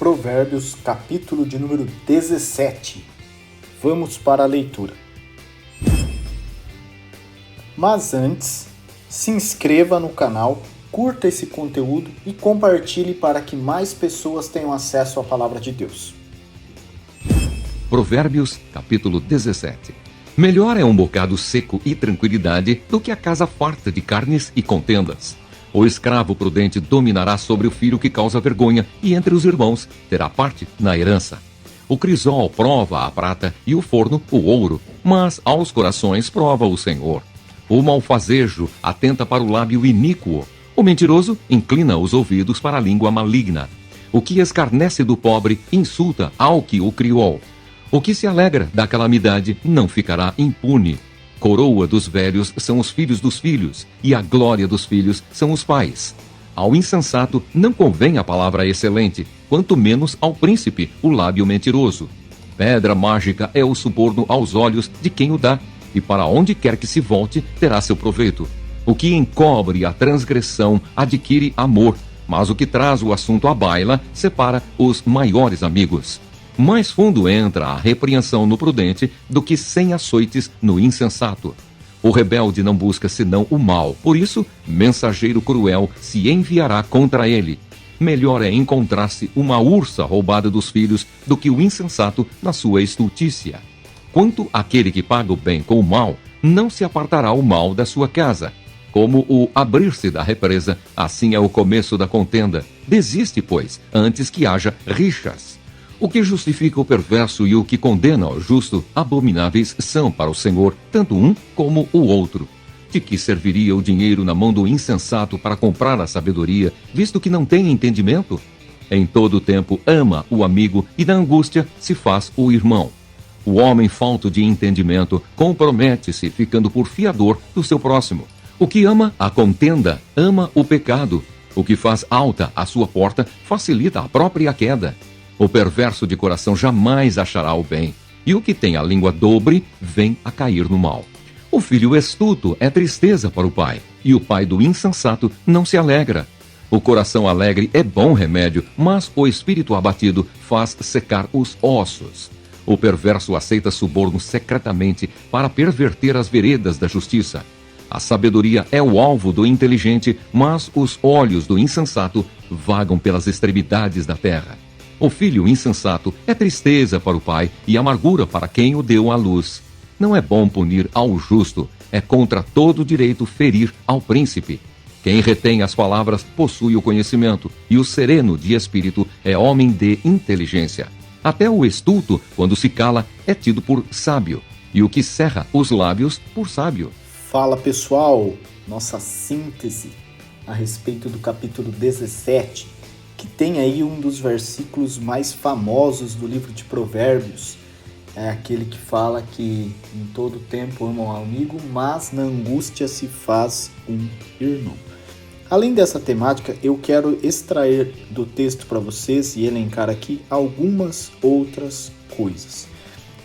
Provérbios, capítulo de número 17. Vamos para a leitura. Mas antes, se inscreva no canal, curta esse conteúdo e compartilhe para que mais pessoas tenham acesso à palavra de Deus. Provérbios, capítulo 17. Melhor é um bocado seco e tranquilidade do que a casa farta de carnes e contendas. O escravo prudente dominará sobre o filho que causa vergonha, e entre os irmãos terá parte na herança. O crisol prova a prata e o forno o ouro, mas aos corações prova o Senhor. O malfazejo atenta para o lábio iníquo. O mentiroso inclina os ouvidos para a língua maligna. O que escarnece do pobre insulta ao que o criou. O que se alegra da calamidade não ficará impune. Coroa dos velhos são os filhos dos filhos, e a glória dos filhos são os pais. Ao insensato não convém a palavra excelente, quanto menos ao príncipe o lábio mentiroso. Pedra mágica é o suborno aos olhos de quem o dá, e para onde quer que se volte terá seu proveito. O que encobre a transgressão adquire amor, mas o que traz o assunto à baila separa os maiores amigos. Mais fundo entra a repreensão no prudente do que 100 açoites no insensato. O rebelde não busca senão o mal, por isso, mensageiro cruel se enviará contra ele. Melhor é encontrar-se uma ursa roubada dos filhos do que o insensato na sua estultícia. Quanto àquele que paga o bem com o mal, não se apartará o mal da sua casa. Como o abrir-se da represa, assim é o começo da contenda. Desiste, pois, antes que haja rixas. O que justifica o perverso e o que condena o justo, abomináveis são para o Senhor, tanto um como o outro. De que serviria o dinheiro na mão do insensato para comprar a sabedoria, visto que não tem entendimento? Em todo o tempo ama o amigo e da angústia se faz o irmão. O homem falto de entendimento compromete-se ficando por fiador do seu próximo. O que ama a contenda, ama o pecado. O que faz alta a sua porta, facilita a própria queda. O perverso de coração jamais achará o bem, e o que tem a língua dobre vem a cair no mal. O filho astuto é tristeza para o pai, e o pai do insensato não se alegra. O coração alegre é bom remédio, mas o espírito abatido faz secar os ossos. O perverso aceita suborno secretamente para perverter as veredas da justiça. A sabedoria é o alvo do inteligente, mas os olhos do insensato vagam pelas extremidades da terra. O filho insensato é tristeza para o pai e amargura para quem o deu à luz. Não é bom punir ao justo, é contra todo direito ferir ao príncipe. Quem retém as palavras possui o conhecimento, e o sereno de espírito é homem de inteligência. Até o estulto, quando se cala, é tido por sábio, e o que cerra os lábios por sábio. Fala pessoal, nossa síntese a respeito do capítulo 17, que tem aí um dos versículos mais famosos do livro de Provérbios. É aquele que fala que em todo tempo ama um amigo, mas na angústia se faz um irmão. Além dessa temática, eu quero extrair do texto para vocês e elencar aqui algumas outras coisas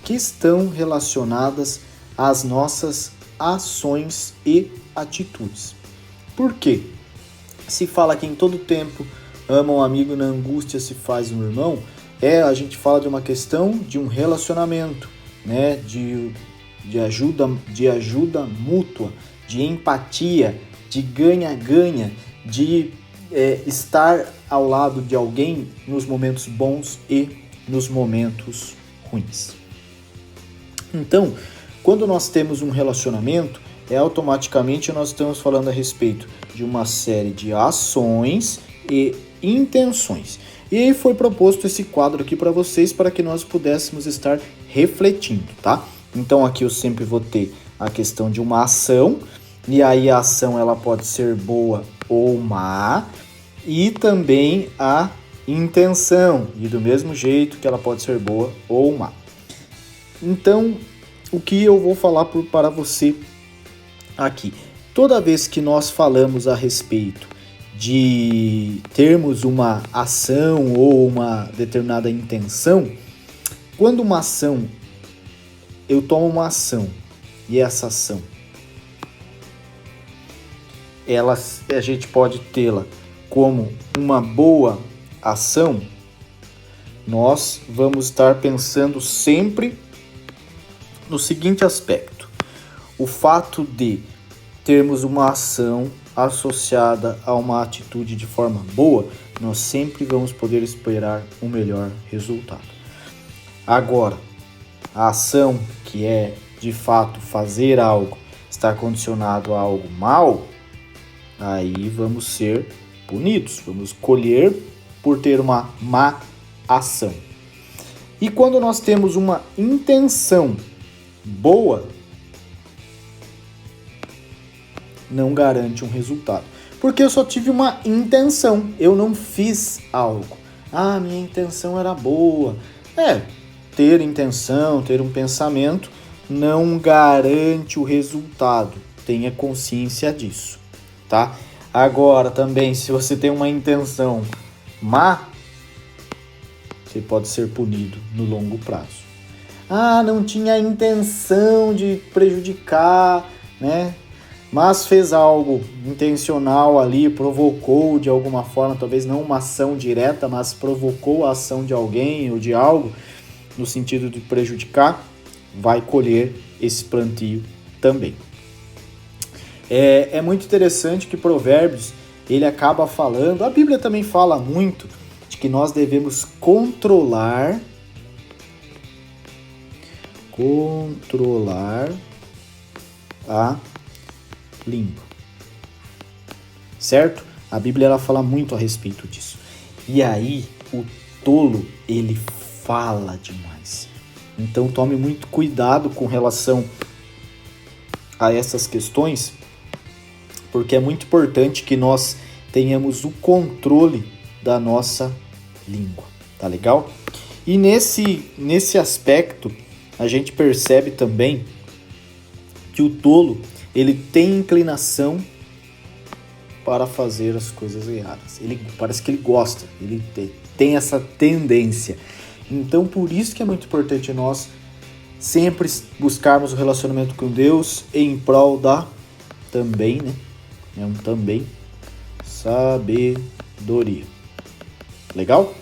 que estão relacionadas às nossas ações e atitudes. Por quê? Se fala que em todo tempo ama um amigo, na angústia se faz um irmão, a gente fala de uma questão de um relacionamento, né? de ajuda mútua, de empatia, de ganha-ganha, de estar ao lado de alguém nos momentos bons e nos momentos ruins. Então, quando nós temos um relacionamento, automaticamente nós estamos falando a respeito de uma série de ações e intenções. E aí foi proposto esse quadro aqui para vocês, para que nós pudéssemos estar refletindo, tá? Então aqui eu sempre vou ter a questão de uma ação, e aí a ação ela pode ser boa ou má, e também a intenção, e do mesmo jeito que ela pode ser boa ou má. Então, o que eu vou falar para você aqui? Toda vez que nós falamos a respeito de termos uma ação ou uma determinada intenção, quando uma ação, eu tomo uma ação, e essa ação, a gente pode tê-la como uma boa ação, nós vamos estar pensando sempre no seguinte aspecto: o fato de termos uma ação associada a uma atitude de forma boa, nós sempre vamos poder esperar um melhor resultado. Agora, a ação que é de fato fazer algo, estar condicionado a algo mal, aí vamos ser punidos, vamos colher por ter uma má ação. E quando nós temos uma intenção boa, não garante um resultado. Porque eu só tive uma intenção, eu não fiz algo. Minha intenção era boa. Ter intenção, ter um pensamento, não garante o resultado. Tenha consciência disso, tá? Agora também, se você tem uma intenção má, você pode ser punido no longo prazo. Não tinha intenção de prejudicar, né? Mas fez algo intencional ali, provocou de alguma forma, talvez não uma ação direta, mas provocou a ação de alguém ou de algo, no sentido de prejudicar, vai colher esse plantio também. É muito interessante que Provérbios, ele acaba falando, a Bíblia também fala muito, de que nós devemos controlar a língua, certo? A Bíblia ela fala muito a respeito disso. E aí, o tolo, ele fala demais. Então, tome muito cuidado com relação a essas questões, porque é muito importante que nós tenhamos o controle da nossa língua, tá legal? E nesse aspecto, a gente percebe também que o tolo, ele tem inclinação para fazer as coisas erradas. Parece que ele gosta, ele tem essa tendência. Então, por isso que é muito importante nós sempre buscarmos o relacionamento com Deus em prol da também, né? Sabedoria. Legal?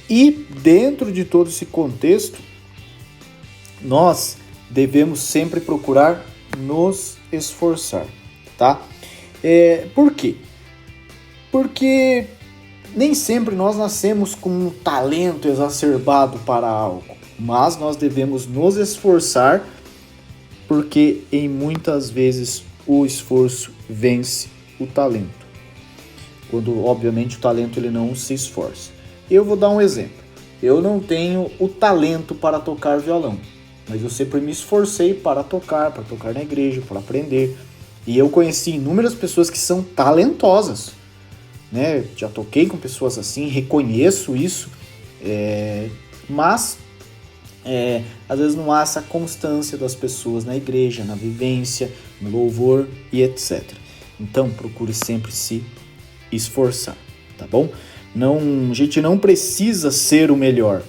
E dentro de todo esse contexto, nós devemos sempre procurar nos esforçar, tá? Por quê? Porque nem sempre nós nascemos com um talento exacerbado para algo, mas nós devemos nos esforçar, porque em muitas vezes o esforço vence o talento. Quando, obviamente, o talento ele não se esforça. Eu vou dar um exemplo. Eu não tenho o talento para tocar violão, mas eu sempre me esforcei para tocar na igreja, para aprender. E eu conheci inúmeras pessoas que são talentosas, né? Já toquei com pessoas assim, reconheço isso, mas às vezes não há essa constância das pessoas na igreja, na vivência, no louvor e etc. Então, procure sempre se esforçar, tá bom? A gente não precisa ser o melhor,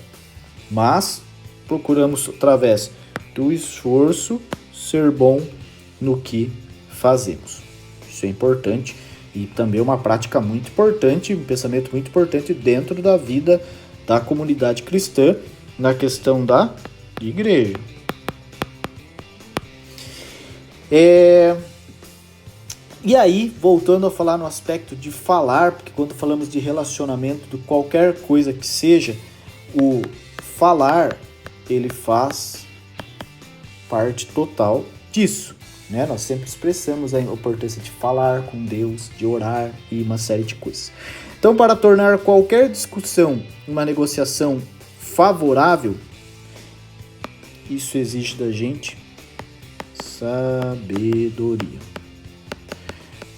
mas procuramos, através do esforço, ser bom no que fazemos. Isso é importante e também uma prática muito importante, um pensamento muito importante dentro da vida da comunidade cristã, na questão da igreja. E aí, voltando a falar no aspecto de falar, porque quando falamos de relacionamento, de qualquer coisa que seja, o falar, ele faz parte total disso, né? Nós sempre expressamos a importância de falar com Deus, de orar e uma série de coisas. Então, para tornar qualquer discussão uma negociação favorável, isso exige da gente sabedoria.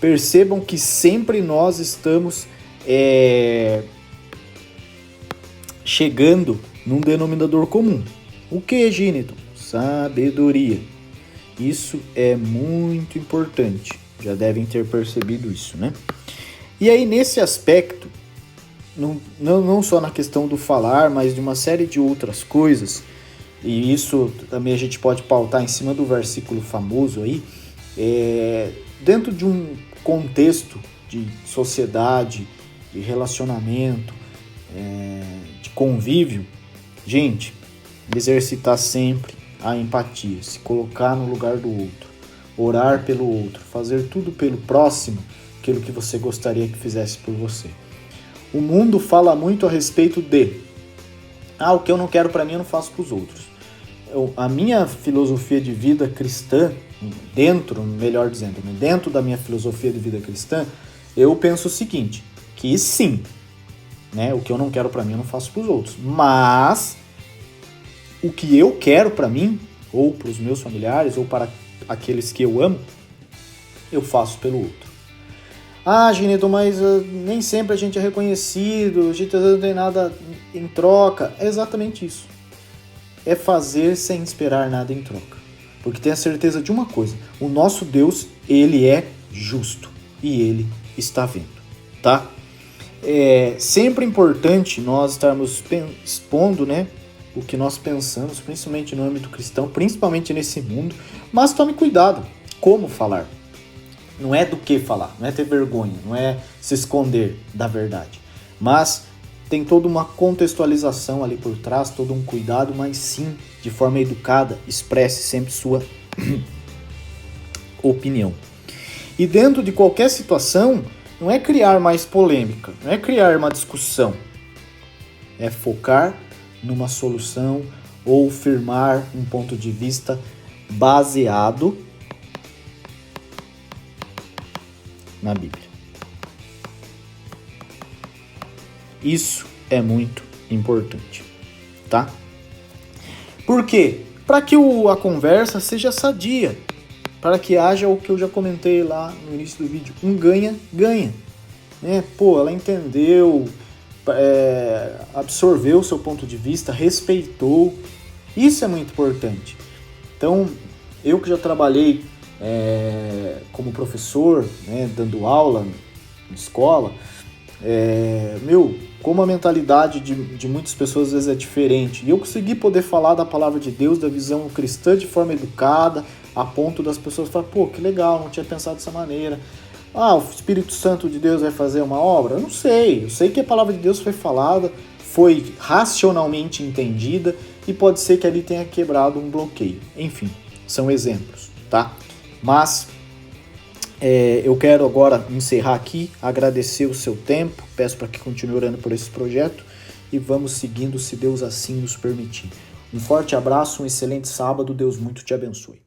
Percebam que sempre nós estamos chegando num denominador comum. O que, Gíneton? Sabedoria. Isso é muito importante. Já devem ter percebido isso, né? E aí, nesse aspecto, não só na questão do falar, mas de uma série de outras coisas, e isso também a gente pode pautar em cima do versículo famoso aí, dentro de um contexto de sociedade, de relacionamento, de convívio, gente, exercitar sempre a empatia, se colocar no lugar do outro, orar pelo outro, fazer tudo pelo próximo, aquilo que você gostaria que fizesse por você. O mundo fala muito a respeito de o que eu não quero para mim eu não faço para os outros. A minha filosofia de vida cristã, dentro da minha filosofia de vida cristã, eu penso o seguinte, que sim, né, o que eu não quero para mim eu não faço para os outros, mas o que eu quero para mim, ou para os meus familiares, ou para aqueles que eu amo, eu faço pelo outro. Gineto, mas nem sempre a gente é reconhecido, a gente não tem nada em troca. É exatamente isso. É fazer sem esperar nada em troca. Porque tenha certeza de uma coisa, o nosso Deus, ele é justo e ele está vendo, tá? É sempre importante nós estarmos expondo, né, o que nós pensamos, principalmente no âmbito cristão, principalmente nesse mundo, mas tome cuidado como falar. Não é do que falar, não é ter vergonha, não é se esconder da verdade, mas tem toda uma contextualização ali por trás, todo um cuidado, mas sim, de forma educada, expresse sempre sua opinião. E dentro de qualquer situação, não é criar mais polêmica, não é criar uma discussão, é focar numa solução ou firmar um ponto de vista baseado na Bíblia. Isso é muito importante, tá? Por quê? Para que a conversa seja sadia, para que haja o que eu já comentei lá no início do vídeo, um ganha-ganha, né? Ela entendeu, absorveu o seu ponto de vista, respeitou, isso é muito importante. Então, eu que já trabalhei como professor, né, dando aula em escola, como a mentalidade de muitas pessoas às vezes é diferente, e eu consegui poder falar da palavra de Deus, da visão cristã de forma educada, a ponto das pessoas falarem, que legal, não tinha pensado dessa maneira. O Espírito Santo de Deus vai fazer uma obra? Eu não sei, eu sei que a palavra de Deus foi falada, foi racionalmente entendida, e pode ser que ali tenha quebrado um bloqueio. Enfim, são exemplos, tá? Mas eu quero agora encerrar aqui, agradecer o seu tempo, peço para que continue orando por esse projeto e vamos seguindo se Deus assim nos permitir. Um forte abraço, um excelente sábado, Deus muito te abençoe.